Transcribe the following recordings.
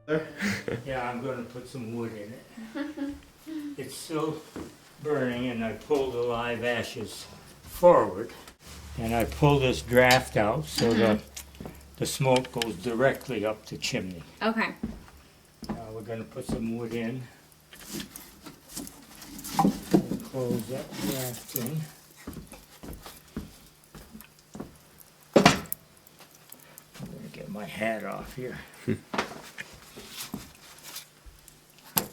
Yeah, I'm going to put some wood in it. It's still burning, and I pull the live ashes forward, and I pull this draft out so that the smoke goes directly up the chimney. Okay. Now we're going to put some wood in. And close that draft in. I'm going to get my hat off here.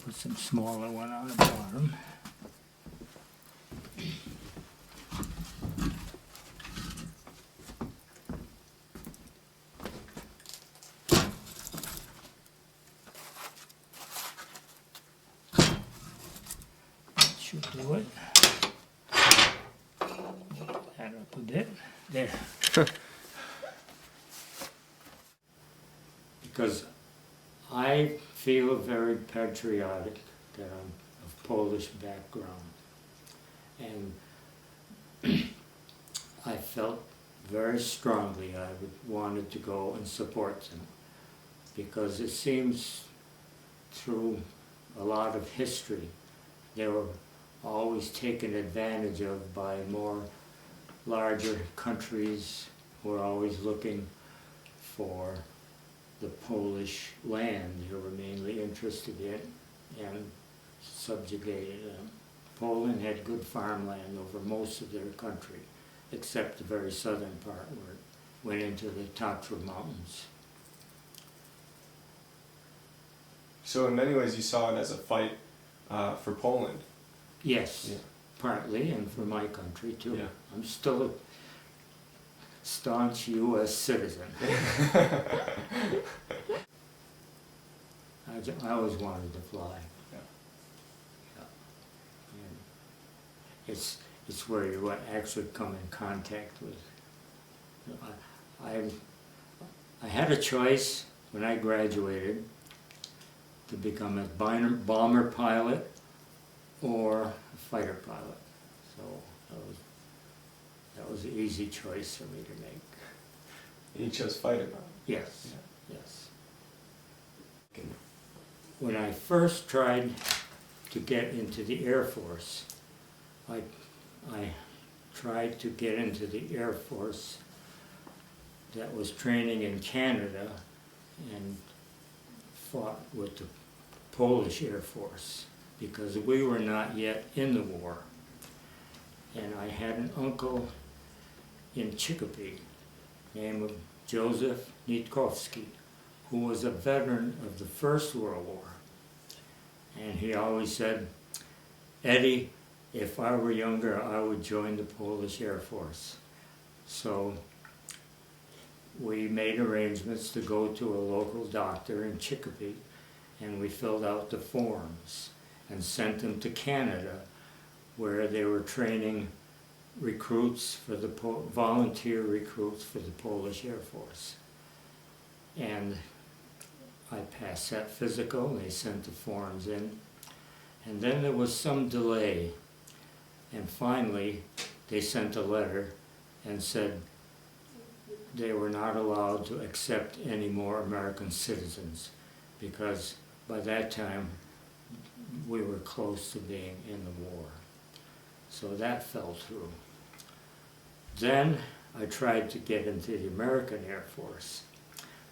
Put some smaller one on the bottom. That should do it. That up a bit. There. Because I feel very patriotic that I'm of Polish background, and I felt very strongly I wanted to go and support them, because it seems through a lot of history they were always taken advantage of by more larger countries who were always looking for the Polish land they were mainly interested in and subjugated them. Poland had good farmland over most of their country, except the very southern part where it went into the Tatra Mountains. So in many ways you saw it as a fight for Poland. Yes, Yeah. partly, and for my country too. Yeah. I'm still a staunch U.S. citizen. I always wanted to fly. Yeah. Yeah. And it's where you actually come in contact with. I had a choice when I graduated to become a bomber pilot or a fighter pilot. So that was an easy choice for me to make. And you chose fighter pilot. Yes, Yeah. yes. When I first tried to get into the Air Force, I tried to get into the Air Force that was training in Canada and fought with the Polish Air Force, because we were not yet in the war. And I had an uncle in Chicopee named Joseph Nitkowski, who was a veteran of the First World War. And he always said, "Eddie, if I were younger, I would join the Polish Air Force." So we made arrangements to go to a local doctor in Chicopee, and we filled out the forms and sent them to Canada, where they were training recruits for the volunteer recruits for the Polish Air Force. And I passed that physical, and they sent the forms in. And then there was some delay, and finally they sent a letter and said they were not allowed to accept any more American citizens, because by that time we were close to being in the war. So that fell through. Then I tried to get into the American Air Force,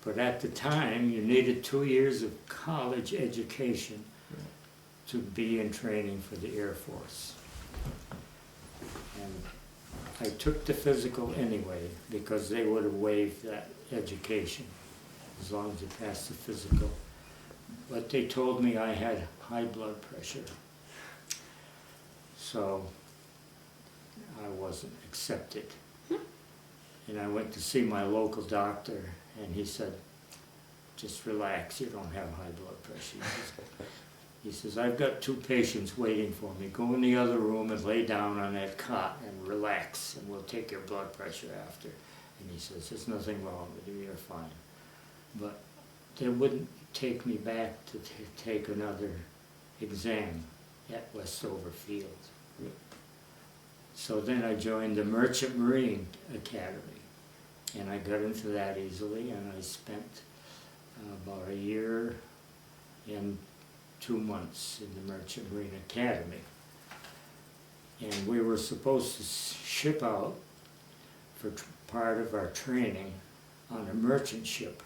but at the time you needed 2 years of college education to be in training for the Air Force. And I took the physical anyway, because they would have waived that education as long as you passed the physical. But they told me I had high blood pressure, so I wasn't accepted. And I went to see my local doctor, and he said, "Just relax, you don't have high blood pressure." He says, "I've got 2 patients waiting for me. Go in the other room and lay down on that cot and relax, and we'll take your blood pressure after." And he says, "There's nothing wrong with you, you're fine." But they wouldn't take me back to take another exam at Westover Field. So then I joined the Merchant Marine Academy, and I got into that easily, and I spent about a year in 2 months in the Merchant Marine Academy. And we were supposed to ship out for part of our training on a merchant ship.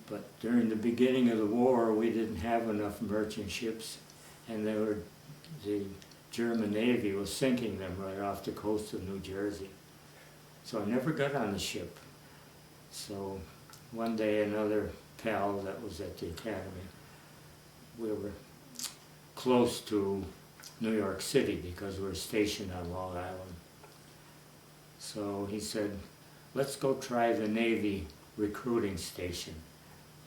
But during the beginning of the war, we didn't have enough merchant ships, and the German Navy was sinking them right off the coast of New Jersey. So I never got on the ship. So one day another pal that was at the academy, we were close to New York City because we were stationed on Long Island. So he said, let's go try the Navy recruiting station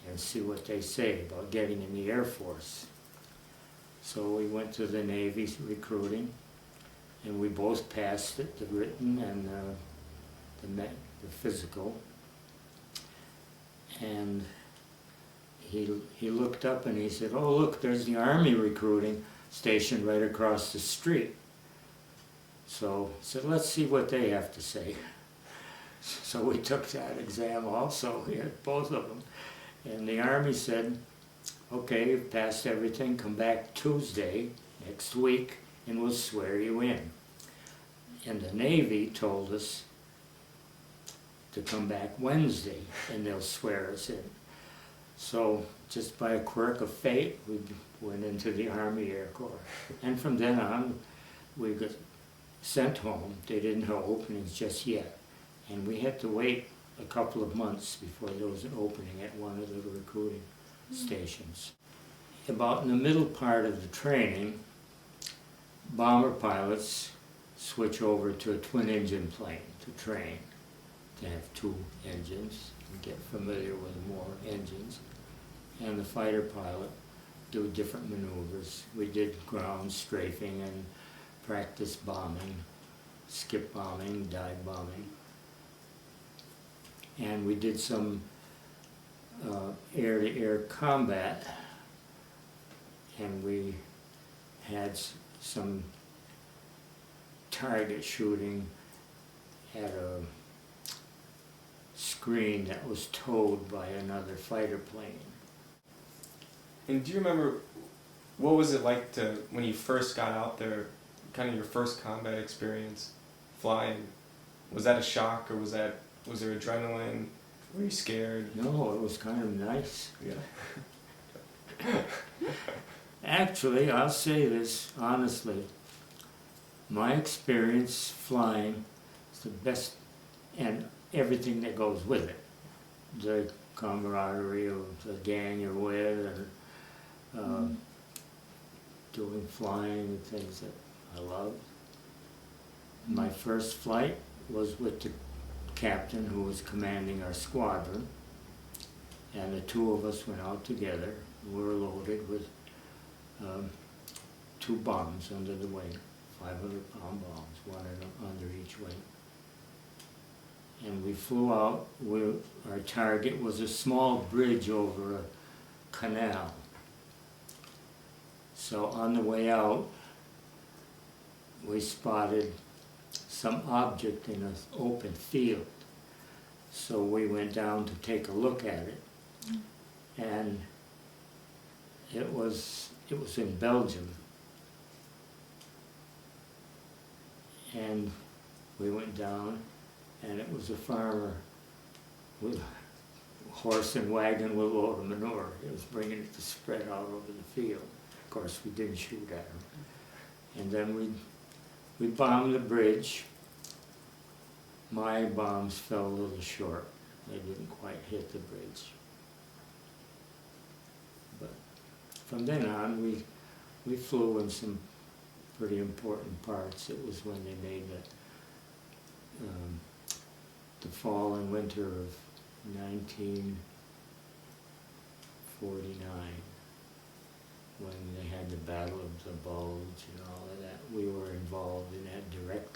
and see what they say about getting in the Air Force. So we went to the Navy recruiting, and we both passed it, the written and the physical. And he looked up and he said, oh look, there's the Army recruiting station right across the street. So I said, let's see what they have to say. So we took that exam also, we had both of them. And the Army said, okay, you've passed everything, come back Tuesday next week and we'll swear you in. And the Navy told us to come back Wednesday and they'll swear us in. So just by a quirk of fate, we went into the Army Air Corps. And from then on, we got sent home. They didn't have openings just yet. And we had to wait a couple of months before there was an opening at one of the recruiting stations. About in the middle part of the training, bomber pilots switch over to a twin-engine plane to train, to have 2 engines and get familiar with more engines. And the fighter pilot do different maneuvers. We did ground strafing and practice bombing, skip bombing, dive bombing. And we did some air-to-air combat, and we had some target shooting at a screen that was towed by another fighter plane. And do you remember, what was it like when you first got out there, kind of your first combat experience flying? Was that a shock, or was there adrenaline? Were you scared? No, it was kind of nice. Yeah. Actually, I'll say this honestly, my experience flying is the best, and everything that goes with it. The camaraderie of the gang you're with, and doing flying and things that I love. My first flight was with the captain who was commanding our squadron, and the 2 of us went out together. We were loaded with 2 bombs under the wing, 500-pound bombs, one under each wing. And we flew out. Our target was a small bridge over a canal. So on the way out, we spotted some object in an open field. So we went down to take a look at it. And it was in Belgium. And we went down, and it was a farmer with a horse and wagon with a load of manure. He was bringing it to spread out over the field. Of course, we didn't shoot at him. And then we bombed the bridge. My bombs fell a little short. They didn't quite hit the bridge. But from then on, we flew in some pretty important parts. It was when they made the fall and winter of 1949, when they had the Battle of the Bulge and all of that. We were involved in that directly.